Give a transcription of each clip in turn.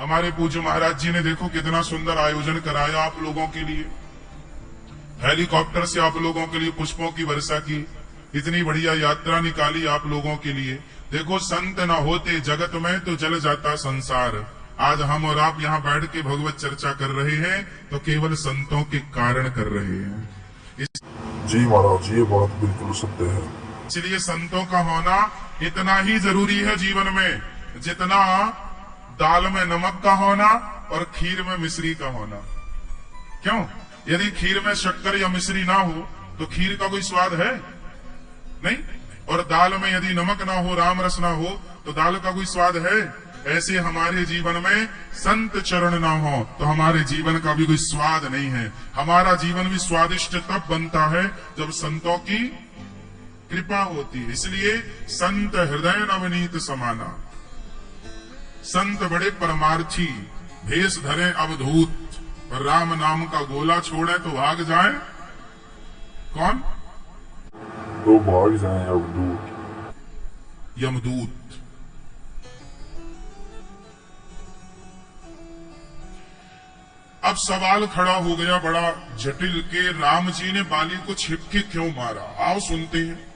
हमारे पूज्य महाराज जी ने देखो कितना सुंदर आयोजन कराया आप लोगों के लिए। हेलीकॉप्टर से आप लोगों के लिए पुष्पों की वर्षा की, इतनी बढ़िया यात्रा निकाली आप लोगों के लिए। देखो संत ना होते जगत में तो जल जाता संसार। आज हम और आप यहाँ बैठ के भगवत चर्चा कर रहे हैं तो केवल संतों के कारण कर रहे हैं। जी महाराज, ये बात बिल्कुल सत्य है। इसलिए संतों का होना इतना ही जरूरी है जीवन में, जितना दाल में नमक का होना और खीर में मिश्री का होना। क्यों? यदि खीर में शक्कर या मिश्री ना हो तो खीर का कोई स्वाद है नहीं, और दाल में यदि नमक ना हो, राम रस ना हो तो दाल का कोई स्वाद है? ऐसे हमारे जीवन में संत चरण ना हो तो हमारे जीवन का भी कोई स्वाद नहीं है। हमारा जीवन भी स्वादिष्ट तब बनता है जब संतों की कृपा होती है। इसलिए संत हृदय नवनीत समाना, संत बड़े परमार्थी, भेष धरे अवधूत, पर राम नाम का गोला छोड़े तो भाग जाए कौन? तो भाग जाए अवधूत, यमदूत। अब सवाल खड़ा हो गया बड़ा जटिल के राम जी ने बाली को छिपके क्यों मारा। आओ सुनते हैं।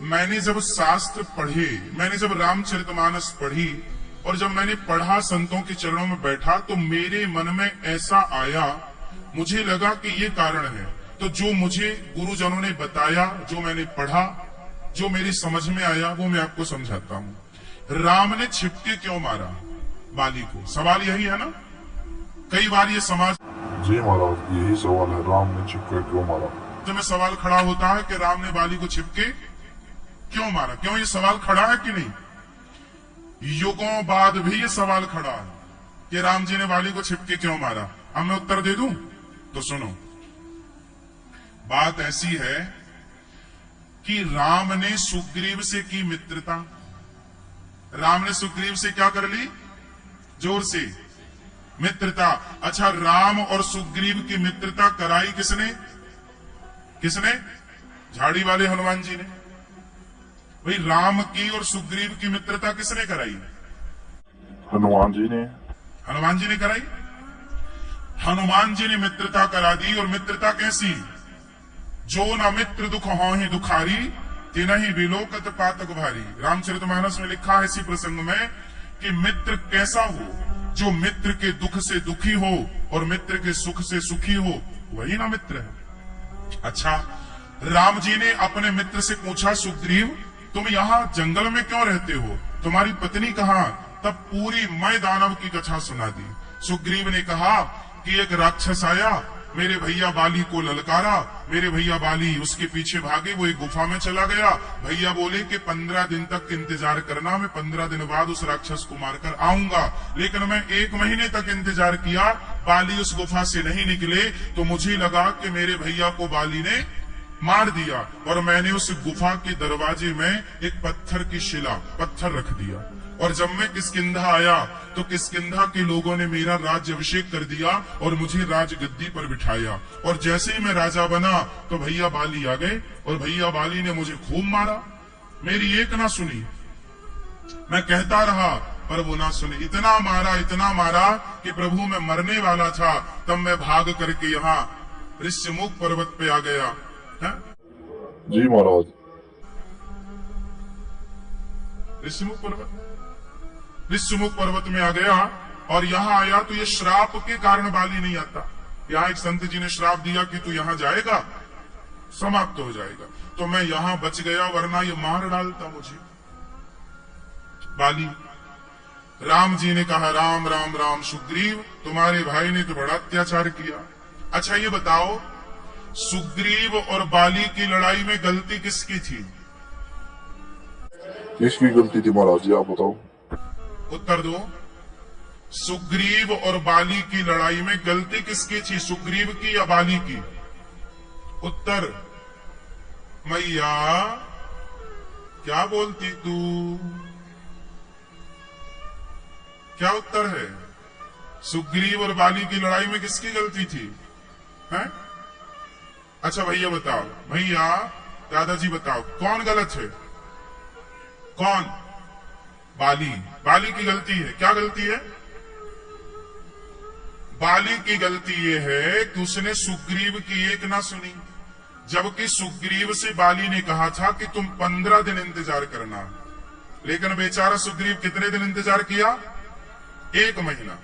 मैंने जब शास्त्र पढ़े, मैंने जब रामचरितमानस पढ़ी और जब मैंने पढ़ा, संतों के चरणों में बैठा, तो मेरे मन में ऐसा आया, मुझे लगा कि ये कारण है। तो जो मुझे गुरुजनों ने बताया, जो मैंने पढ़ा, जो मेरी समझ में आया, वो मैं आपको समझाता हूं। राम ने छिपके क्यों मारा बाली को? सवाल यही है ना। कई बार ये समाज, जी महाराज, यही सवाल है, राम ने छिपके क्यों मारा। तो में सवाल खड़ा होता है कि राम ने बाली को छिपके क्यों मारा। क्यों ये सवाल खड़ा है कि नहीं? युगों बाद भी ये सवाल खड़ा है कि राम जी ने बाली को छिपके क्यों मारा। अब मैं उत्तर दे दूं तो सुनो। बात ऐसी है कि राम ने सुग्रीव से की मित्रता। राम ने सुग्रीव से क्या कर ली? जोर से, मित्रता। अच्छा, राम और सुग्रीव की मित्रता कराई किसने? किसने? झाड़ी वाले हनुमान जी ने। भाई, राम की और सुग्रीव की मित्रता किसने कराई? हनुमान जी ने। हनुमान जी ने कराई। हनुमान जी ने मित्रता करा दी। और मित्रता कैसी? जो न मित्र दुख होहि दुखारी, तिनहि विलोकत पातक भारी। रामचरितमानस में लिखा है इसी प्रसंग में कि मित्र कैसा हो? जो मित्र के दुख से दुखी हो और मित्र के सुख से सुखी हो, वही ना मित्र है। अच्छा, राम जी ने अपने मित्र से पूछा, सुग्रीव तुम यहाँ जंगल में क्यों रहते हो? तुम्हारी पत्नी कहाँ? तब पूरी मैं दानव की कथा सुना दी। सुग्रीव ने कहा कि एक राक्षस आया, मेरे भैया बाली को ललकारा, मेरे भैया बाली उसके पीछे भागे, वो एक गुफा में चला गया। भैया बोले कि 15 दिन तक इंतजार करना, मैं 15 दिन बाद उस राक्षस को मारकर आऊंगा। लेकिन मैं 1 महीने तक इंतजार किया, बाली उस गुफा से नहीं निकले, तो मुझे लगा कि मेरे भैया को बाली ने मार दिया। और मैंने उस गुफा के दरवाजे में एक पत्थर की शिला, पत्थर रख दिया। और जब मैं किष्किंधा आया तो किष्किंधा के लोगों ने मेरा राज्य अभिषेक कर दिया और मुझे राजगद्दी पर बिठाया। और जैसे ही मैं राजा बना तो भैया बाली आ गए और भैया बाली ने मुझे खूब मारा। मेरी एक ना सुनी, मैं कहता रहा पर वो ना सुने। इतना मारा कि प्रभु मैं मरने वाला था, तब मैं भाग करके यहाँ ऋष्यमुख पर्वत पे आ गया है? जी महाराज। ऋष्यमुख पर्वत में आ गया और यहाँ आया तो ये श्राप के कारण बाली नहीं आता। यहाँ एक संत जी ने श्राप दिया कि तू यहाँ जाएगा समाप्त हो जाएगा, तो मैं यहाँ बच गया, वरना ये मार डालता मुझे बाली। राम जी ने कहा, राम राम राम सुग्रीव, तुम्हारे भाई ने तो बड़ा अत्याचार किया। अच्छा ये बताओ, सुग्रीव और बाली की लड़ाई में गलती किसकी थी? किसकी गलती थी महाराज जी, आप बताओ। उत्तर दो। सुग्रीव और बाली की लड़ाई में गलती किसकी थी? सुग्रीव की या बाली की? उत्तर। मैया क्या बोलती तू? क्या उत्तर है? सुग्रीव और बाली की लड़ाई में किसकी गलती थी? हैं? अच्छा भैया बताओ, भैया दादाजी बताओ, कौन गलत है? कौन? बाली की गलती है। क्या गलती है? बाली की गलती यह है कि उसने सुग्रीव की एक ना सुनी, जबकि सुग्रीव से बाली ने कहा था कि तुम 15 दिन इंतजार करना, लेकिन बेचारा सुग्रीव कितने दिन इंतजार किया? 1 महीना।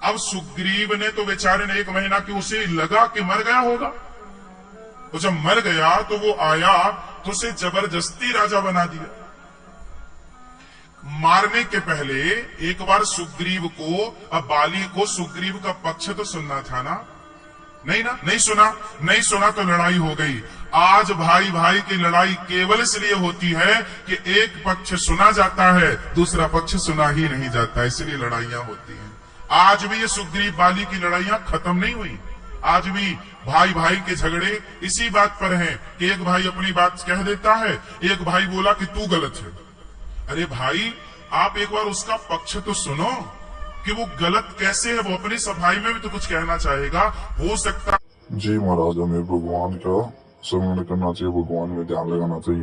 अब सुग्रीव ने तो बेचारे ने 1 महीना की, उसे लगा कि मर गया होगा। तो जब मर गया तो वो आया तो उसे जबरदस्ती राजा बना दिया। मारने के पहले एक बार सुग्रीव को, अब बाली को सुग्रीव का पक्ष तो सुनना था ना? नहीं ना, नहीं सुना तो लड़ाई हो गई। आज भाई भाई की लड़ाई केवल इसलिए होती है कि एक पक्ष सुना जाता है, दूसरा पक्ष सुना ही नहीं जाता, इसलिए लड़ाइयां होती हैं। आज भी ये सुग्रीव बाली की लड़ाइयां खत्म नहीं हुई। आज भी भाई भाई के झगड़े इसी बात पर हैं कि एक भाई अपनी बात कह देता है, एक भाई बोला कि तू गलत है। अरे भाई, आप एक बार उसका पक्ष तो सुनो कि वो गलत कैसे है। वो अपनी सफाई में भी तो कुछ कहना चाहेगा। हो सकता जी महाराज, हमें भगवान का स्मरण करना चाहिए, भगवान में ध्यान लगाना चाहिए।